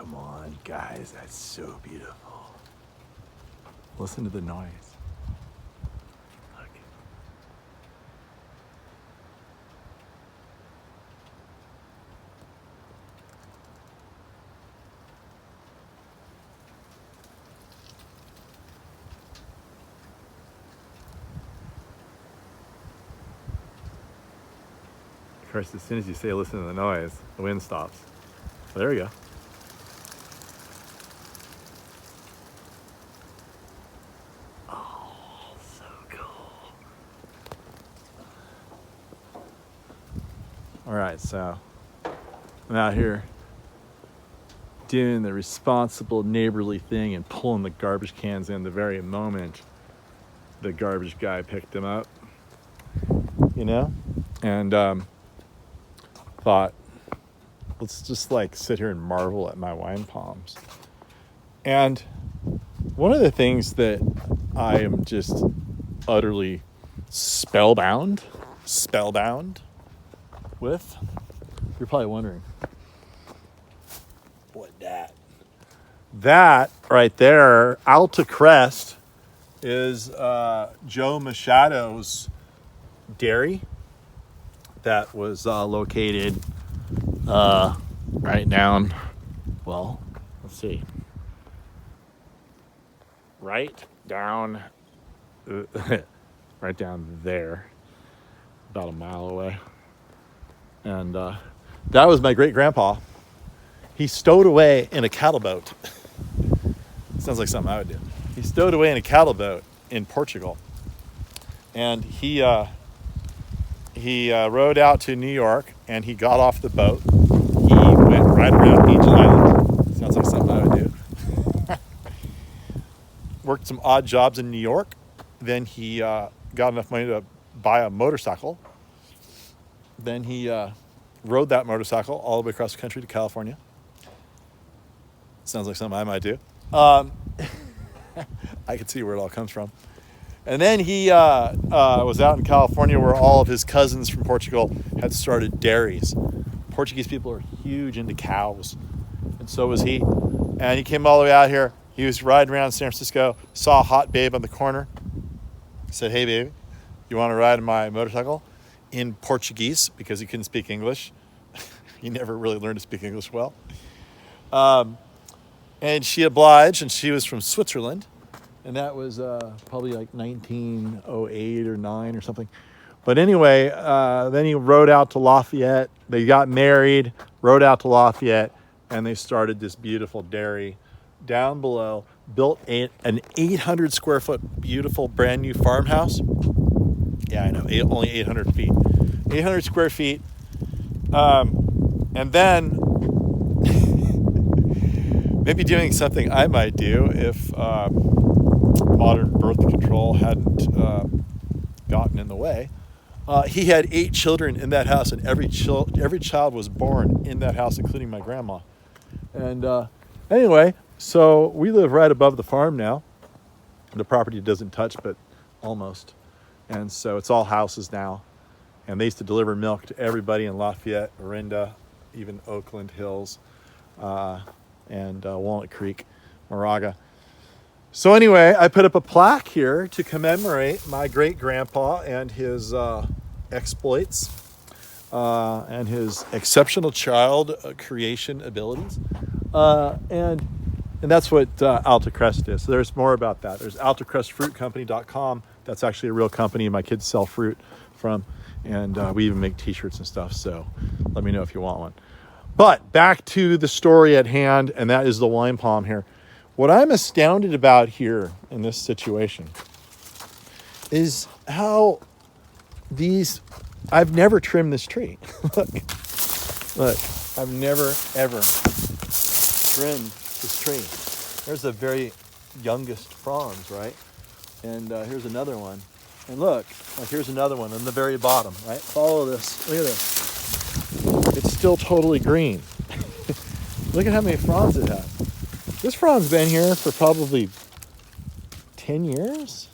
come on, guys, that's so beautiful. Listen to the noise. Look. Of course, as soon as you say listen to the noise, the wind stops. So there we go. Oh, so cool. All right, so I'm out here doing the responsible neighborly thing and pulling the garbage cans in the very moment the garbage guy picked them up, you know? And thought, let's just like sit here and marvel at my wine palms. And one of the things that I am just utterly spellbound with, you're probably wondering, what that right there, Alta Crest, is Joe Machado's dairy that was located right down, well, let's see, right down right down there, about a mile away. And that was my great grandpa. He stowed away in a cattle boat. Sounds like something I would do. He stowed away in a cattle boat in Portugal, and he rowed out to New York, and he got off the boat. He went right around Beach Island. Sounds like something I would do. Worked some odd jobs in New York. Then he got enough money to buy a motorcycle. Then he rode that motorcycle all the way across the country to California. Sounds like something I might do. I can see where it all comes from. And then he was out in California where all of his cousins from Portugal had started dairies. Portuguese people are huge into cows, and so was he. And he came all the way out here. He was riding around San Francisco, saw a hot babe on the corner, said, "Hey, baby, you want to ride on my motorcycle?" In Portuguese, because he couldn't speak English. He never really learned to speak English well. And she obliged, and she was from Switzerland. And that was probably like 1908 or 9 or something. But anyway, then he rode out to Lafayette. They got married, rode out to Lafayette, and they started this beautiful dairy down below, built an 800 square foot beautiful brand new farmhouse. Yeah, I know, only 800 feet. 800 square feet. And then maybe doing something I might do if modern birth control hadn't gotten in the way. He had 8 children in that house, and every child was born in that house, including my grandma. And anyway, so we live right above the farm now. The property doesn't touch, but almost. And so it's all houses now. And they used to deliver milk to everybody in Lafayette, Orinda, even Oakland Hills, and Walnut Creek, Moraga. So anyway, I put up a plaque here to commemorate my great-grandpa and his exploits and his exceptional child creation abilities. And that's what Alta Crest is. So there's more about that. There's altacrestfruitcompany.com. That's actually a real company my kids sell fruit from. And we even make t-shirts and stuff. So let me know if you want one. But back to the story at hand, and that is the wine palm here. What I'm astounded about here in this situation is how I've never trimmed this tree. Look, I've never, ever trimmed this tree. There's the very youngest fronds, right? And here's another one. And look, here's another one on the very bottom, right? Follow this. Look at this. It's still totally green. Look at how many fronds it has. This frond's been here for probably 10 years,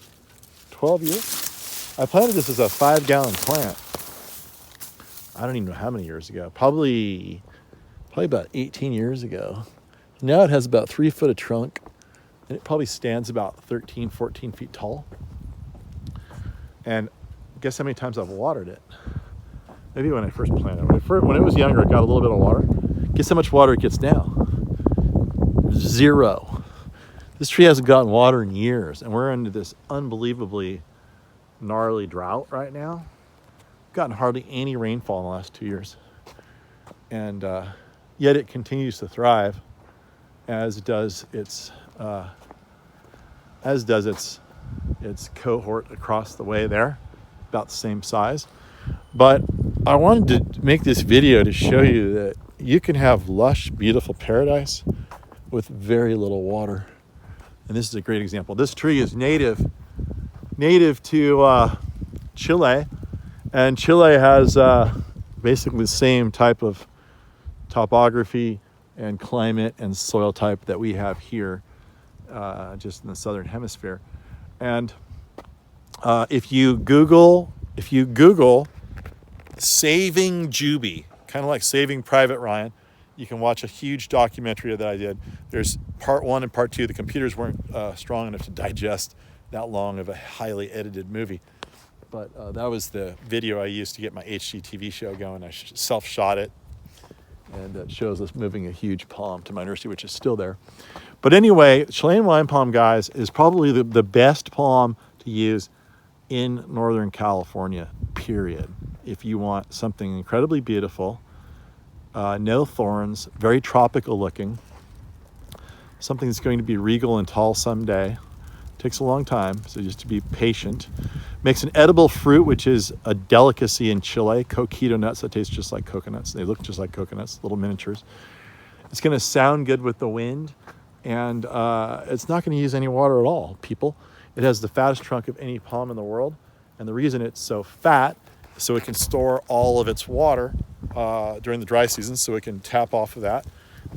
12 years. I planted this as a 5-gallon plant. I don't even know how many years ago. Probably about 18 years ago. Now it has about 3 foot of trunk, and it probably stands about 13, 14 feet tall. And guess how many times I've watered it? Maybe when I first planted it. When it was younger, it got a little bit of water. Guess how much water it gets now? 0. This tree hasn't gotten water in years, and we're into this unbelievably gnarly drought right now. We've gotten hardly any rainfall in the last 2 years. And yet it continues to thrive, as does its cohort across the way there, about the same size. But I wanted to make this video to show you that you can have lush, beautiful paradise with very little water. And this is a great example. This tree is native to Chile, and Chile has basically the same type of topography and climate and soil type that we have here, just in the southern hemisphere. And if you Google Saving Juby, kind of like Saving Private Ryan, you can watch a huge documentary that I did. There's part 1 and part 2. The computers weren't strong enough to digest that long of a highly edited movie. But that was the video I used to get my HGTV show going. I self-shot it, and it shows us moving a huge palm to my nursery, which is still there. But anyway, Chilean wine palm, guys, is probably the best palm to use in Northern California, period. If you want something incredibly beautiful, no thorns, very tropical looking, something that's going to be regal and tall someday. Takes a long time, so just to be patient. Makes an edible fruit, which is a delicacy in Chile. Coquito nuts that taste just like coconuts. They look just like coconuts, little miniatures. It's going to sound good with the wind, and it's not going to use any water at all, people. It has the fattest trunk of any palm in the world, and the reason it's so fat is so it can store all of its water during the dry season, so it can tap off of that.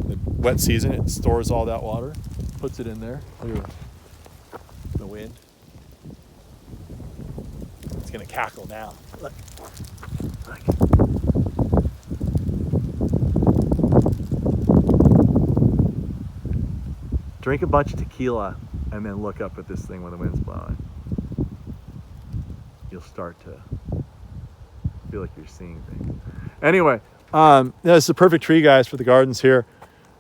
In the wet season, it stores all that water, puts it in there. The wind. It's gonna cackle now. Look. Drink a bunch of tequila and then look up at this thing when the wind's blowing. You'll start to feel like you're seeing things. Anyway, this is a perfect tree, guys, for the gardens here.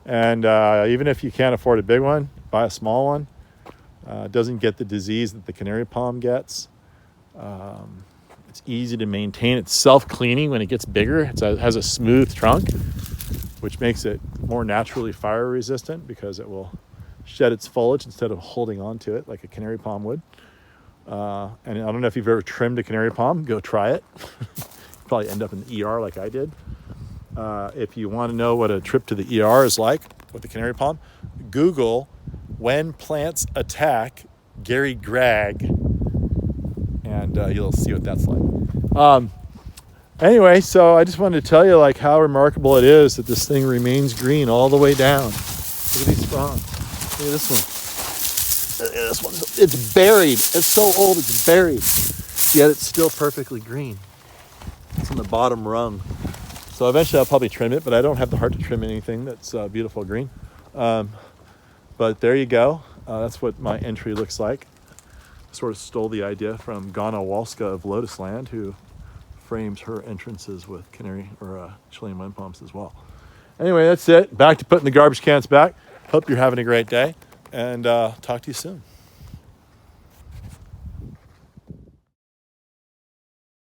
And even if you can't afford a big one, buy a small one. Doesn't get the disease that the canary palm gets. It's easy to maintain. It's self-cleaning when it gets bigger. It has a smooth trunk, which makes it more naturally fire resistant because it will shed its foliage instead of holding on to it like a canary palm would. And I don't know if you've ever trimmed a canary palm. Go try it. You'll probably end up in the ER like I did. If you want to know what a trip to the ER is like with the canary palm, Google "When Plants Attack Gary Gregg," and you'll see what that's like. Anyway, so I just wanted to tell you like how remarkable it is that this thing remains green all the way down. Look at these fronds. Look at this one. Look at this one. It's buried. It's so old it's buried, yet it's still perfectly green. It's on the bottom rung. So eventually I'll probably trim it, but I don't have the heart to trim anything that's beautiful green. But there you go. That's what my entry looks like. Sort of stole the idea from Ghana Walska of Lotus Land, who frames her entrances with canary or Chilean wine palms as well. Anyway, that's it. Back to putting the garbage cans back. Hope you're having a great day, and talk to you soon.